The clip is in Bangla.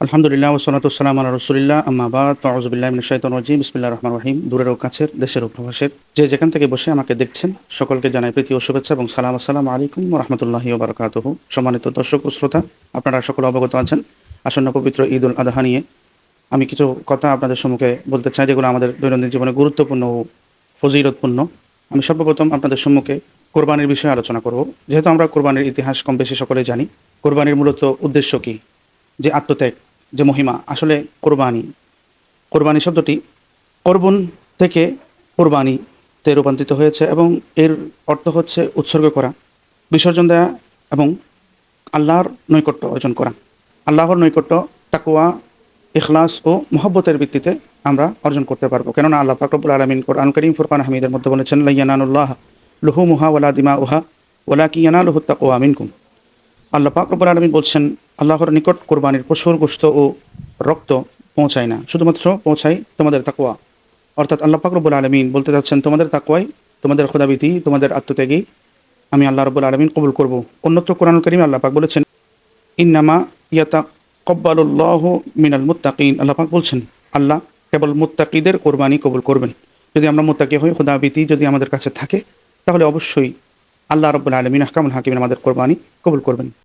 আলহামদুলিল্লাহ ওয়াসসালাতু ওয়াসসালামু আলা রাসূলিল্লাহ আম্মা বাদ ফাউযু বিল্লাহি মিনাশ শাইতানির রাজিম বিসমিল্লাহির রহমানির রহিম। দূরের ও কাছের, দেশের ও প্রবাসের যে যেখান থেকে বসে আমাকে দেখছেন সকলকে জানাই প্রীতি ও শুভেচ্ছা এবং সালাম। আসসালামু আলাইকুম ওয়া রাহমাতুল্লাহি ওয়া বারাকাতুহু। সম্মানিত দর্শক ও শ্রোতা, আপনারা সকলে অবগত আছেন আসন্ন পবিত্র ঈদ উল আযহা নিয়ে আমি কিছু কথা আপনাদের সম্মুখে বলতে চাই, যেগুলো আমাদের দৈনন্দিন জীবনে গুরুত্বপূর্ণ ও ফজিলতপূর্ণ। আমি সর্বপ্রথম আপনাদের সম্মুখে কোরবানির বিষয়ে আলোচনা করব। যেহেতু আমরা কোরবানির ইতিহাস কম বেশি সকলেই জানি, কোরবানির মূলত উদ্দেশ্য কী, যে আত্মত্যাগ, যে মহিমা। আসলে কোরবানি শব্দটি কর্বন থেকে কোরবানিতে রূপান্তরিত হয়েছে এবং এর অর্থ হচ্ছে উৎসর্গ করা, বিসর্জন দেওয়া এবং আল্লাহর নৈকট্য অর্জন করা। আল্লাহর নৈকট্য তাকওয়া, ইখলাস ও মহব্বতের ভিত্তিতে আমরা অর্জন করতে পারবো। কেননা আল্লাহ পাক রব্বুল আলামিন কোরআন কারীম ফুরকান হামিদের মধ্যে বলেছেন, লা ইয়ানালুল্লাহ লুহুমুহা ওয়ালা দিমাউহা ওয়ালাকিন ইয়ানালুহুত তাকওয়া মিনকুম। আল্লাহ পাক রব্বুল আলামিন বলছেন, আল্লাহর নিকট কোরবানির পশুর গোশত ও রক্ত পৌঁছায় না, শুধুমাত্র পৌঁছায় তোমাদের তাকওয়া। অর্থাৎ আল্লাহ পাক রব্বুল আলামিন বলতে চাচ্ছেন, তোমাদের তাকওয়াই, তোমাদের খোদাভীতি, তোমাদের আত্মত্যাগী আমি আল্লাহ রব্বুল আলামিন কবুল করব। অন্যত্র কোরআনুল কারীমে আল্লাহ পাক বলেছেন, ইন্নামা ইয়াতাকাব্বালুল্লাহু মিনাল মুত্তাকিন। আল্লাহ পাক বলছেন, আল্লাহ কেবল মুত্তাকিদের কোরবানি কবুল করবেন। যদি আমরা মুত্তাকি হই, খোদাভীতি যদি আমাদের কাছে থাকে, তাহলে অবশ্যই আল্লাহ রব্বুল আলামিন আহকামুল হাকিমিন আমাদের কোরবানি কবুল করবেন।